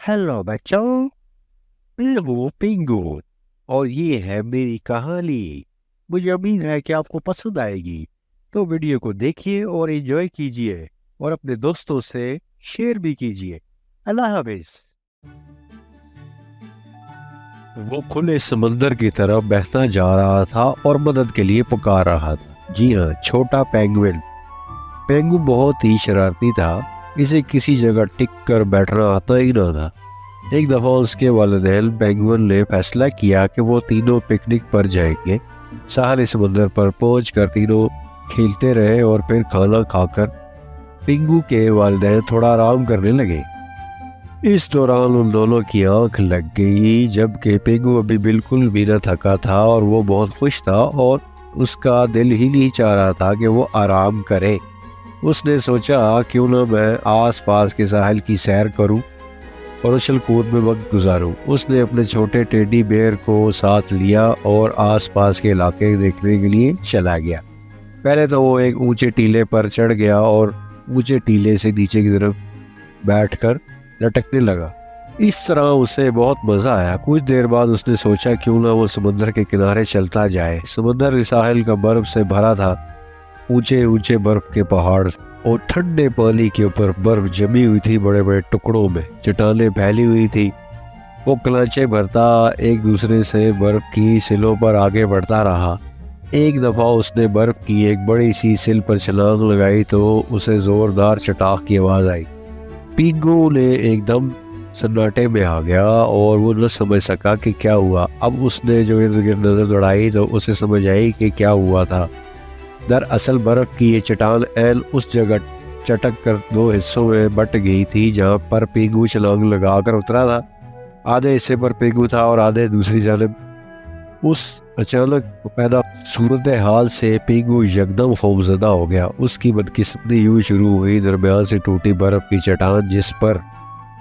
Hello बच्चों, मैं हूँ पिंगू और ये है मेरी कहानी। मुझे उम्मीद है कि आपको पसंद आएगी, तो वीडियो को देखिए और एंजॉय कीजिए और अपने दोस्तों से शेयर भी कीजिए। अल्लाह हाफिज। वो खुले समंदर की तरफ बहता जा रहा था और मदद के लिए पुकार रहा था। जी हाँ, छोटा पेंगुइन। पेंगुइन बहुत ही शरारती था। इसे किसी जगह टिक कर बैठना आता ही ना था। एक दफ़ा उसके वालिदैन पेंगुइन ने फैसला किया कि वो तीनों पिकनिक पर जाएंगे। साहले समंदर पर पहुंचकर तीनों खेलते रहे और फिर खाना खाकर पिंगू के वालिदैन थोड़ा आराम करने लगे। इस दौरान उन दोनों की आंख लग गई, जबकि पिंगू अभी बिल्कुल भी न थका था और वो बहुत खुश था और उसका दिल ही नहीं चाह रहा था कि वो आराम करे। उसने सोचा क्यों ना मैं आस पास के साहिल की सैर करूं और उछल कूद में वक्त गुजारूं। उसने अपने छोटे टेडी बेयर को साथ लिया और आसपास के इलाके देखने के लिए चला गया। पहले तो वो एक ऊंचे टीले पर चढ़ गया और ऊंचे टीले से नीचे की तरफ बैठकर लटकने लगा। इस तरह उसे बहुत मज़ा आया। कुछ देर बाद उसने सोचा क्यों ना वो समंदर के किनारे चलता जाए। समंदर के साहिल का बर्फ से भरा था। ऊंचे ऊंचे बर्फ के पहाड़ और ठंडे पानी के ऊपर बर्फ जमी हुई थी। बड़े बड़े टुकड़ों में चट्टानें फैली हुई थी। वो कलांचे भरता एक दूसरे से बर्फ की सिलों पर आगे बढ़ता रहा। एक दफ़ा उसने बर्फ की एक बड़ी सी सिल पर छलांग लगाई तो उसे ज़ोरदार चटाख की आवाज़ आई। पिंगू ने एकदम सन्नाटे में आ गया और वो न समझ सका कि क्या हुआ। अब उसने जो इर्द गिर्द नज़र दौड़ाई तो उसे समझ आई कि क्या हुआ था। दरअसल बर्फ की ये चट्टान ऐन उस जगह चटक कर दो हिस्सों में बट गई थी जहाँ पर पिंगू छलांग लगाकर उतरा था। आधे हिस्से पर पिंगू था और आधे दूसरी जानिब। उस अचानक पैदा सूरत हाल से पिंगू यकदम खौफजदा हो गया। उसकी बदकिस्मती यूं शुरू हुई। दरमियान से टूटी बर्फ की चट्टान जिस पर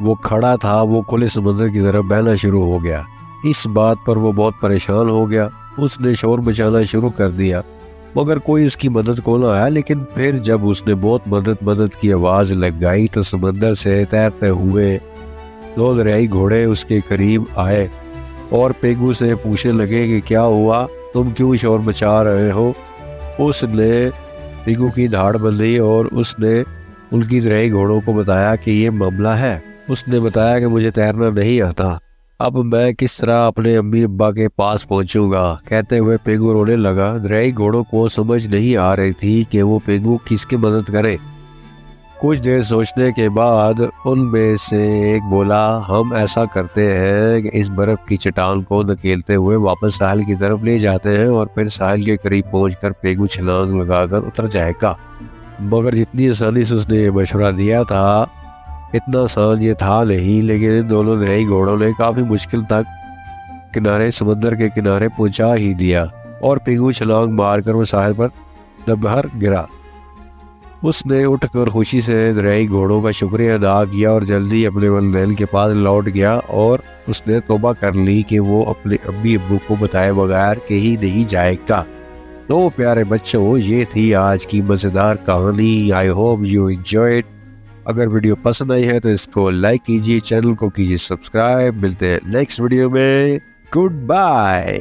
वो खड़ा था वो खुले समंदर की तरफ बहना शुरू हो गया। इस बात पर वो बहुत परेशान हो गया। उसने शोर मचाना शुरू कर दिया मगर कोई उसकी मदद को ना आया। लेकिन फिर जब उसने बहुत मदद की आवाज़ लगाई तो समंदर से तैरते हुए दो दरियाई घोड़े उसके करीब आए और पिंगू से पूछने लगे कि क्या हुआ, तुम क्यों शोर मचा रहे हो। उसने पिंगू की धाड़ बंधी और उसने उनकी दरियाई घोड़ों को बताया कि ये मामला है। उसने बताया कि मुझे तैरना नहीं आता, अब मैं किस तरह अपने अम्मी अब्बा के पास पहुंचूंगा। कहते हुए पिंगू रोने लगा। दरियाई घोड़ों को समझ नहीं आ रही थी कि वो पिंगू किसकी मदद करे। कुछ देर सोचने के बाद उनमें से एक बोला, हम ऐसा करते हैं कि इस बर्फ की चट्टान को धकेलते हुए वापस साहिल की तरफ ले जाते हैं और फिर साहिल के करीब पहुंचकर पिंगू छलांग लगाकर उतर जाएगा। मगर जितनी आसानी से उसने ये मशवरा दिया था इतना आसान ये था नहीं। लेकिन इन दोनों दरियाई घोड़ों ने काफ़ी मुश्किल तक समंदर के किनारे पहुंचा ही दिया और पिंगू छलांग मारकर वो साहिल पर दबकर गिरा। उसने उठकर खुशी से दरियाई घोड़ों का शुक्रिया अदा किया और जल्दी अपने वालिदैन के पास लौट गया और उसने तौबा कर ली कि वो अपने अम्मी अब्बू को बताए बगैर कहीं नहीं जाएगा। तो प्यारे बच्चों, ये थी आज की मज़ेदार कहानी। I hope you enjoyed. अगर वीडियो पसंद आई है तो इसको लाइक कीजिए, चैनल को कीजिए सब्सक्राइब। मिलते हैं नेक्स्ट वीडियो में। Good bye.